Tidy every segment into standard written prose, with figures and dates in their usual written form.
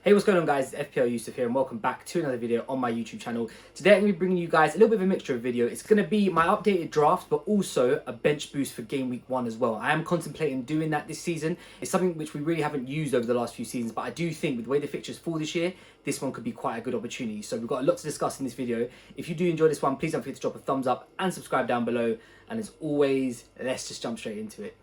Hey, what's going on guys, it's FPL Yusuf here and welcome back to another video on my YouTube channel. Today I'm going to be bringing you guys a little bit of a mixture of video. It's going to be my updated draft but also a bench boost for game week 1 as well. I am contemplating doing that this season. It's something which we really haven't used over the last few seasons, but I do think with the way the fixtures fall this year, this one could be quite a good opportunity. So we've got a lot to discuss in this video. If you do enjoy this one, please don't forget to drop a thumbs up and subscribe down below. And as always, let's just jump straight into it.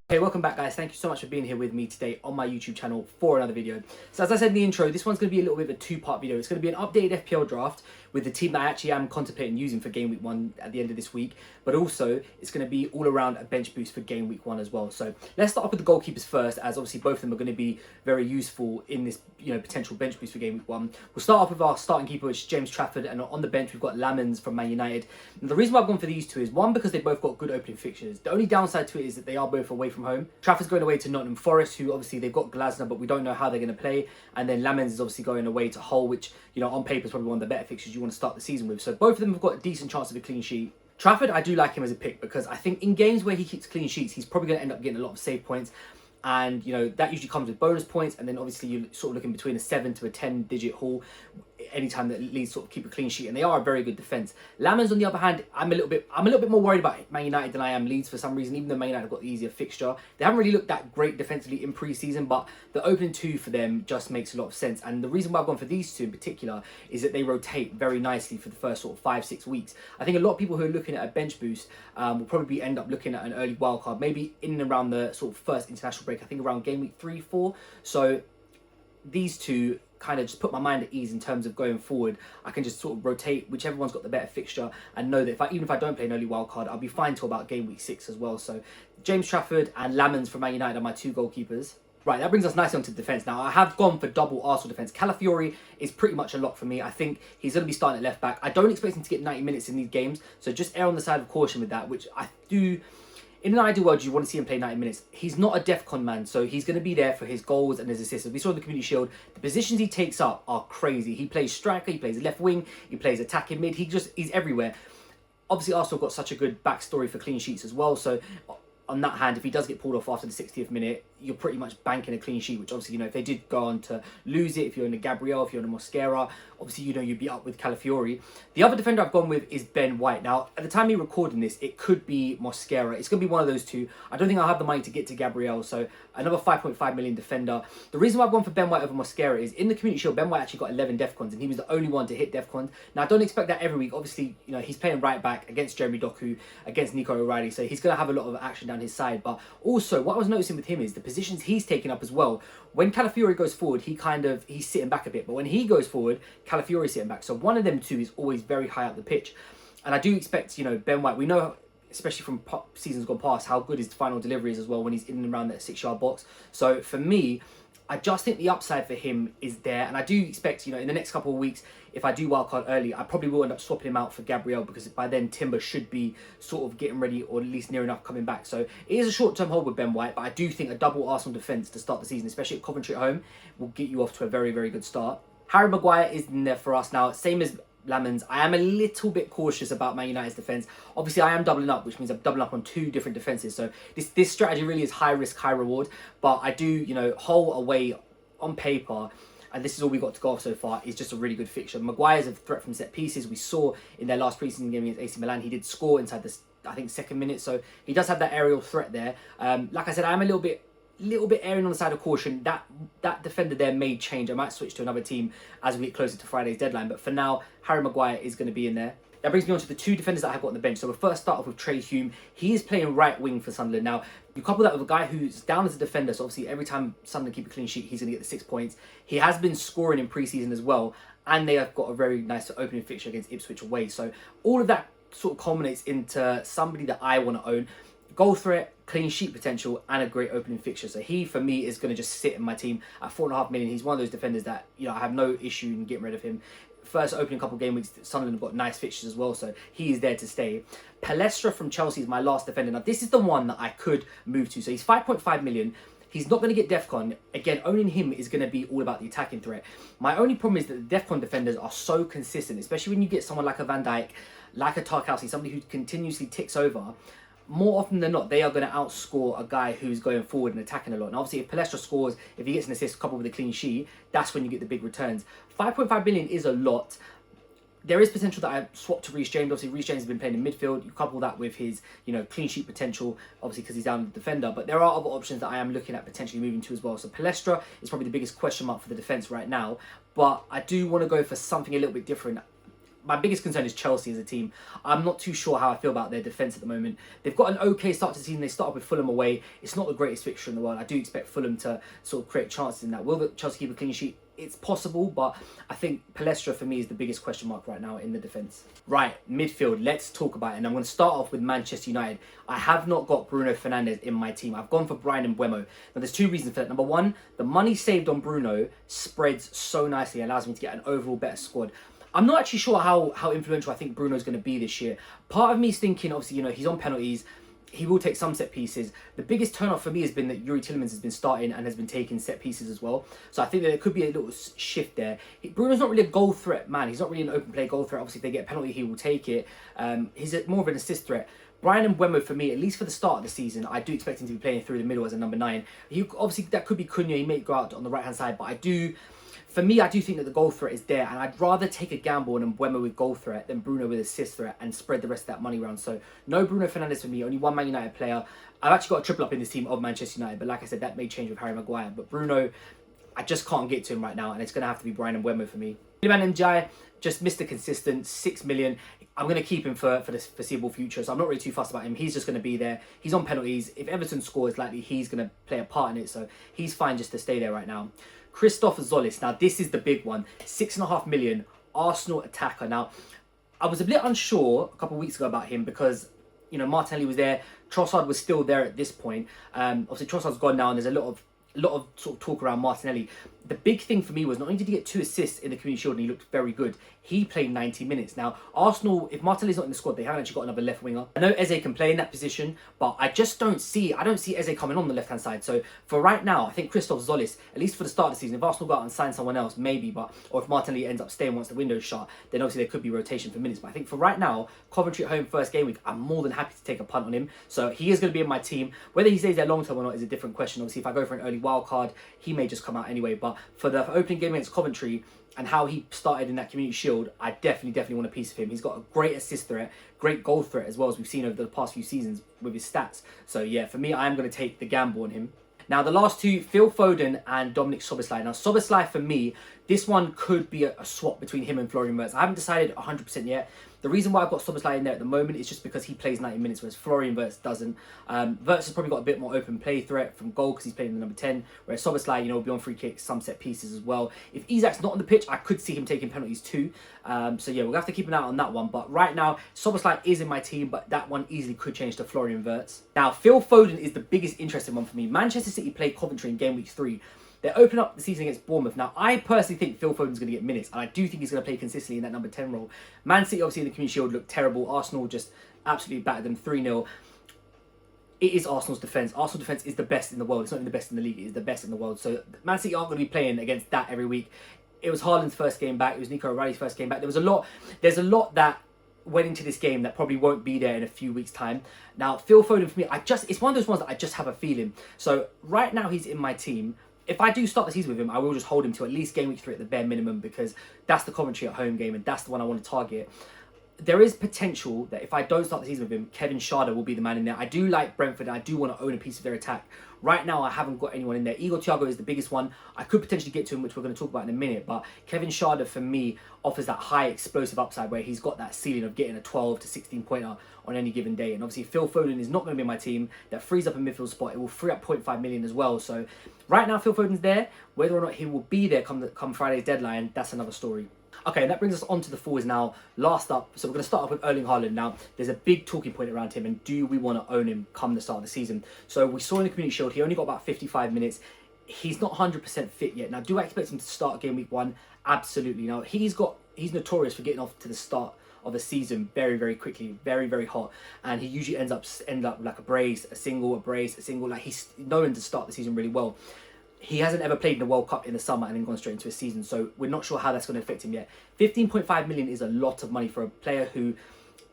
Hey, welcome back guys. Thank you so much for being here with me today on my YouTube channel for another video. So as I said in the intro, this one's going to be a little bit of a two-part video. It's going to be an updated FPL draft with the team that I actually am contemplating using for game week 1 at the end of this week, but also it's going to be all around a bench boost for game week 1 as well. So let's start off with the goalkeepers first, as obviously both of them are going to be very useful in this potential bench boost for game week 1. We'll start off with our starting keeper, which is James Trafford, and on the bench we've got Lamens from Man United. And the reason why I've gone for these two is one, because they both got good opening fixtures. The only downside to it is that they are both away from home. Trafford's going away to Nottingham Forest, who obviously they've got Glasner, but we don't know how they're going to play. And then Lamens is obviously going away to Hull, which on paper is probably one of the better fixtures you want to start the season with. So both of them have got a decent chance of a clean sheet. Trafford, I do like him as a pick because I think in games where he keeps clean sheets, he's probably going to end up getting a lot of save points. And, that usually comes with bonus points. And then obviously you're sort of looking between a 7 to a 10-digit haul anytime that Leeds sort of keep a clean sheet, and they are a very good defence. Lamens, on the other hand, I'm a little bit more worried about Man United than I am Leeds for some reason, even though Man United have got the easier fixture. They haven't really looked that great defensively in pre-season, but the opening two for them just makes a lot of sense. And the reason why I've gone for these two in particular is that they rotate very nicely for the first sort of 5-6 weeks. I think a lot of people who are looking at a bench boost will probably end up looking at an early wildcard, maybe in and around the sort of first international break, I think around game week 3-4. So these two kind of just put my mind at ease in terms of going forward. I can just sort of rotate whichever one's got the better fixture and know that even if I don't play an early wildcard, I'll be fine till about game week 6 as well. So James Trafford and Lamens from Man United are my two goalkeepers. Right, that brings us nicely onto the defence. Now, I have gone for double Arsenal defence. Calafiori is pretty much a lock for me. I think he's going to be starting at left back. I don't expect him to get 90 minutes in these games, so just err on the side of caution with that, which I do. In an ideal world, you want to see him play 90 minutes. He's not a DEFCON man, so he's going to be there for his goals and his assists. As we saw in the Community Shield, the positions he takes up are crazy. He plays striker, he plays left wing, he plays attacking mid. He's everywhere. Obviously, Arsenal got such a good backstory for clean sheets as well, so on that hand, if he does get pulled off after the 60th minute, you're pretty much banking a clean sheet, which obviously, if they did go on to lose it, if you're in a Gabriel, if you're in a Mosquera, obviously, you'd be up with Calafiori. The other defender I've gone with is Ben White. Now, at the time of recording this, it could be Mosquera. It's going to be one of those two. I don't think I'll have the money to get to Gabriel, so another 5.5 million defender. The reason why I've gone for Ben White over Mosquera is in the Community Shield, Ben White actually got 11 DEFCONs, and he was the only one to hit DEFCONs. Now, I don't expect that every week. Obviously, he's playing right back against Jeremy Doku, against Nico O'Reilly, so he's going to have a lot of action down his side. But also, what I was noticing with him is the positions he's taking up as well. When Calafiori goes forward, he's sitting back a bit, but when he goes forward, Calafiori's sitting back. So one of them two is always very high up the pitch. And I do expect, Ben White, we know, especially from seasons gone past, how good his final delivery is as well when he's in and around that 6-yard box. So for me, I just think the upside for him is there. And I do expect, in the next couple of weeks, if I do wildcard early, I probably will end up swapping him out for Gabriel, because by then Timber should be sort of getting ready, or at least near enough coming back. So it is a short-term hold with Ben White, but I do think a double Arsenal defence to start the season, especially at Coventry at home, will get you off to a very, very good start. Harry Maguire is in there for us now, same as Lamens. I am a little bit cautious about Man United's defence. Obviously, I am doubling up, which means I'm doubling up on two different defences. So this strategy really is high risk, high reward. But I do, Hull away on paper, and this is all we got to go off so far, is just a really good fixture. Maguire's a threat from set pieces. We saw in their last pre-season game against AC Milan, he did score inside the, I think, second minute. So he does have that aerial threat there. Like I said, I'm a little bit erring on the side of caution. That defender there may change. I might switch to another team as we get closer to Friday's deadline. But for now, Harry Maguire is going to be in there. That brings me on to the two defenders that I've got on the bench. So we'll first start off with Trey Hume. He is playing right wing for Sunderland. Now, you couple that with a guy who's down as a defender, so obviously every time Sunderland keep a clean sheet, he's going to get the 6 points. He has been scoring in pre-season as well, and they have got a very nice opening fixture against Ipswich away. So all of that sort of culminates into somebody that I want to own. Goal threat, clean sheet potential, and a great opening fixture. So he, for me, is going to just sit in my team at 4.5 million. He's one of those defenders that, I have no issue in getting rid of him. First opening couple game weeks, Sunderland have got nice fixtures as well, so he is there to stay. Palestra from Chelsea is my last defender. Now, this is the one that I could move to. So he's 5.5 million. He's not going to get DEFCON. Again, owning him is going to be all about the attacking threat. My only problem is that the DEFCON defenders are so consistent, especially when you get someone like a Van Dijk, like a Tarkowski, somebody who continuously ticks over. more often than not, they are going to outscore a guy who's going forward and attacking a lot. And obviously, if Palestra scores, if he gets an assist coupled with a clean sheet, that's when you get the big returns. 5.5 million is a lot. There is potential that I swap to Reece James. Obviously, Reece James has been playing in midfield. You couple that with his, clean sheet potential, obviously because he's down the defender. But there are other options that I am looking at potentially moving to as well. So Palestra is probably the biggest question mark for the defence right now. But I do want to go for something a little bit different. My biggest concern is Chelsea as a team. I'm not too sure how I feel about their defence at the moment. They've got an okay start to the season. They start off with Fulham away. It's not the greatest fixture in the world. I do expect Fulham to sort of create chances in that. Will the Chelsea keep a clean sheet? It's possible, but I think Palestra for me is the biggest question mark right now in the defence. Right, midfield, let's talk about it. And I'm going to start off with Manchester United. I have not got Bruno Fernandes in my team. I've gone for Bryan Mbeumo. Now, there's two reasons for that. Number one, the money saved on Bruno spreads so nicely, allows me to get an overall better squad. I'm not actually sure how influential I think Bruno's going to be this year. Part of me is thinking, obviously, he's on penalties. He will take some set pieces. The biggest turn-off for me has been that Yuri Tielemans has been starting and has been taking set pieces as well. So I think that there could be a little shift there. Bruno's not really a goal threat, man. He's not really an open play goal threat. Obviously, if they get a penalty, he will take it. He's more of an assist threat. Bryan Mbeumo, for me, at least for the start of the season, I do expect him to be playing through the middle as a number 9. Obviously, that could be Cunha. He may go out on the right-hand side, but for me, I do think that the goal threat is there, and I'd rather take a gamble on Mbeumo with goal threat than Bruno with assist threat and spread the rest of that money around. So no Bruno Fernandes for me, only one Man United player. I've actually got a triple up in this team of Manchester United, but like I said, that may change with Harry Maguire. But Bruno, I just can't get to him right now, and it's going to have to be Bryan Mbeumo for me. Iliman Ndiaye, just Mr. Consistent, 6 million. I'm going to keep him for the foreseeable future, so I'm not really too fussed about him. He's just going to be there. He's on penalties. If Everton scores, likely he's going to play a part in it, so he's fine just to stay there right now. Christoph Zolis. Now, this is the big one. 6.5 million, Arsenal attacker. Now, I was a bit unsure a couple of weeks ago about him because, Martinelli was there. Trossard was still there at this point. Obviously, Trossard's gone now, and there's a lot of sort of talk around Martinelli. The big thing for me was not only did he get 2 assists in the Community Shield and he looked very good, he played 90 minutes. Now, Arsenal, if Martinelli's not in the squad, they haven't actually got another left winger. I know Eze can play in that position, but I don't see Eze coming on the left-hand side. So for right now, I think Christoph Zolis, at least for the start of the season, if Arsenal go out and sign someone else, maybe, or if Martinelli ends up staying once the window's shut, then obviously there could be rotation for minutes. But I think for right now, Coventry at home first game week, I'm more than happy to take a punt on him. So he is going to be in my team. Whether he stays there long term or not is a different question. Obviously, if I go for an early wild card, he may just come out anyway. But for the opening game against Coventry and how he started in that Community Shield, I definitely want a piece of him. He's got a great assist threat, great goal threat as well, as we've seen over the past few seasons with his stats. So yeah, for me, I am going to take the gamble on him. Now, the last two, Phil Foden and Dominic Szoboszlai. Now, Szoboszlai, for me, this one could be a swap between him and Florian Wirtz. I haven't decided 100% yet. The reason why I've got Szoboszlai in there at the moment is just because he plays 90 minutes, whereas Florian Wirtz doesn't. Wirtz has probably got a bit more open play threat from goal because he's playing the number 10, whereas Szoboszlai, will be on free kicks, some set pieces as well. If Isak's not on the pitch, I could see him taking penalties too. So yeah, we'll have to keep an eye on that one. But right now, Szoboszlai is in my team, but that one easily could change to Florian Wirtz. Now, Phil Foden is the biggest interesting one for me. Manchester City played Coventry in game week 3. They open up the season against Bournemouth. Now, I personally think Phil Foden's going to get minutes, and I do think he's going to play consistently in that number 10 role. Man City, obviously, in the Community Shield looked terrible. Arsenal just absolutely battered them 3-0. It is Arsenal's defence. Arsenal defence is the best in the world. It's not even the best in the league. It is the best in the world. So Man City aren't going to be playing against that every week. It was Haaland's first game back. It was Nico O'Reilly's first game back. There's a lot that went into this game that probably won't be there in a few weeks' time. Now, Phil Foden, for me, it's one of those ones that I just have a feeling. So right now, he's in my team. If I do start the season with him, I will just hold him to at least game week 3 at the bare minimum because that's the Coventry at home game and that's the one I want to target. There is potential that if I don't start the season with him, Kevin Schade will be the man in there. I do like Brentford and I do want to own a piece of their attack. Right now, I haven't got anyone in there. Igor Thiago is the biggest one. I could potentially get to him, which we're going to talk about in a minute. But Kevin Schade, for me, offers that high explosive upside where he's got that ceiling of getting a 12 to 16 pointer on any given day. And obviously, Phil Foden is not going to be in my team. That frees up a midfield spot. It will free up 0.5 million as well. So right now, Phil Foden's there. Whether or not he will be there come Friday's deadline, that's another story. Okay, that brings us on to the forwards now. Last up, so we're going to start off with Erling Haaland. Now, there's a big talking point around him, and do we want to own him come the start of the season? So we saw in the Community Shield, he only got about 55 minutes. He's not 100% fit yet. Now, do I expect him to start game week 1? Absolutely. Now, he's notorious for getting off to the start of the season very, very quickly, very, very hot, and he usually ends up like a brace, a single. Like, he's known to start the season really well. He hasn't ever played in the World Cup in the summer and then gone straight into a season, so we're not sure how that's going to affect him yet. 15.5 million is a lot of money for a player who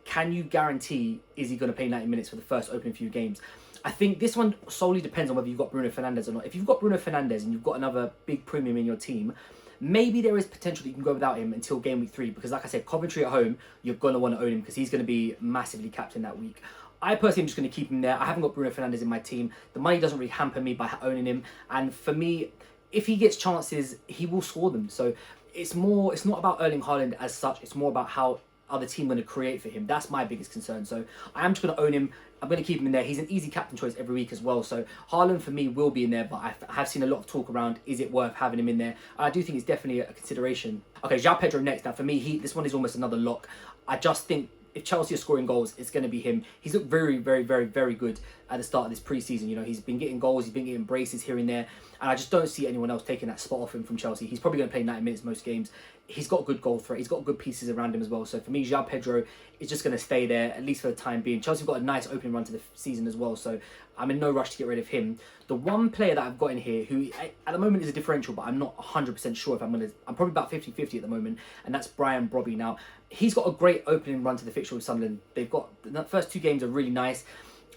can you guarantee is he going to play 90 minutes for the first opening few games? I think this one solely depends on whether you've got Bruno Fernandes or not. If you've got Bruno Fernandes and you've got another big premium in your team, maybe there is potential that you can go without him until game week 3, because like I said, Coventry at home, you're going to want to own him because he's going to be massively captain that week. I personally am just going to keep him there. I haven't got Bruno Fernandes in my team. The money doesn't really hamper me by owning him. And for me, if he gets chances, he will score them. So it's not about Erling Haaland as such. It's more about how other team going to create for him. That's my biggest concern. So I am just going to own him. I'm going to keep him in there. He's an easy captain choice every week as well. So Haaland for me will be in there, but I have seen a lot of talk around, is it worth having him in there? I do think it's definitely a consideration. Okay, João Pedro next. Now for me, this one is almost another lock. I just think if Chelsea are scoring goals, it's going to be him. He's looked very, very, very, very good at the start of this pre-season. You know, he's been getting goals, he's been getting braces here and there, and I just don't see anyone else taking that spot off him from Chelsea. He's probably going to play 90 minutes most games. He's got good goal threat. He's got good pieces around him as well. So for me, João Pedro is just going to stay there, at least for the time being. Chelsea have got a nice opening run to the season as well, so I'm in no rush to get rid of him. The one player that I've got in here, who at the moment is a differential, but I'm not 100% sure if I'm probably about 50-50 at the moment, and that's Brian Brobby. Now, he's got a great opening run to the fixture with Sunderland. They've got, the first 2 games are really nice.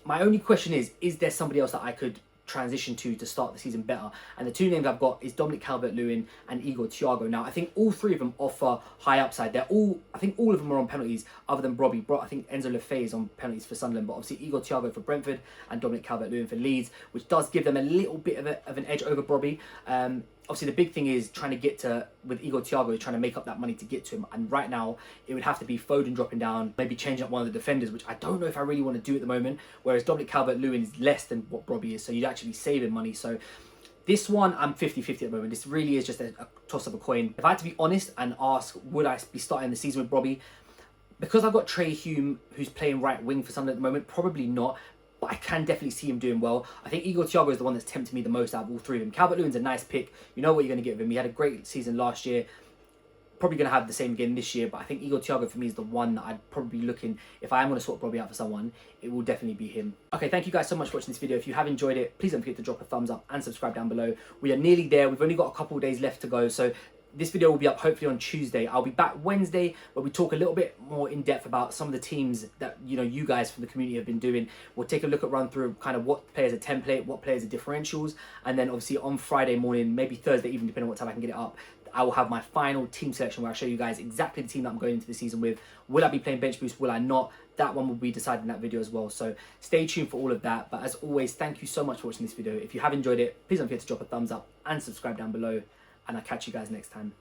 My only question is there somebody else that I could transition to start the season better? And the 2 names I've got is Dominic Calvert-Lewin and Igor Thiago. Now I think all 3 of them offer high upside. I think all of them are on penalties other than Brobby. I think Enzo Lefebvre is on penalties for Sunderland, but obviously Igor Thiago for Brentford and Dominic Calvert-Lewin for Leeds, which does give them a little bit of an edge over Brobby. Obviously the big thing is trying to get to, with Igor Thiago, trying to make up that money to get to him, and right now it would have to be Foden dropping down, maybe changing up one of the defenders, which I don't know if I really want to do at the moment, whereas Dominic Calvert-Lewin is less than what Brobby is, so you'd actually be saving money. So this one, I'm 50-50 at the moment. This really is just a toss of a coin. If I had to be honest and ask, would I be starting the season with Brobby? Because I've got Trey Hume, who's playing right wing for Sunderland at the moment, probably not. But I can definitely see him doing well. I think Igor Thiago is the one that's tempted me the most out of all 3 of them. Calvert-Lewin's a nice pick. You know what you're going to get with him. He had a great season last year. Probably going to have the same again this year. But I think Igor Thiago for me is the one that I'd probably be looking, if I am going to sort Brobby out for someone, it will definitely be him. Okay, thank you guys so much for watching this video. If you have enjoyed it, please don't forget to drop a thumbs up and subscribe down below. We are nearly there. We've only got a couple of days left to go. So this video will be up hopefully on Tuesday. I'll be back Wednesday where we talk a little bit more in depth about some of the teams that you guys from the community have been doing. We'll take a look at run through kind of what players are template, what players are differentials, and then obviously on Friday morning, maybe Thursday even, depending on what time I can get it up, I will have my final team selection where I show you guys exactly the team that I'm going into the season with. Will I be playing bench boost? Will I not? That one will be decided in that video as well. So stay tuned for all of that. But as always, thank you so much for watching this video. If you have enjoyed it, please don't forget to drop a thumbs up and subscribe down below. And I'll catch you guys next time.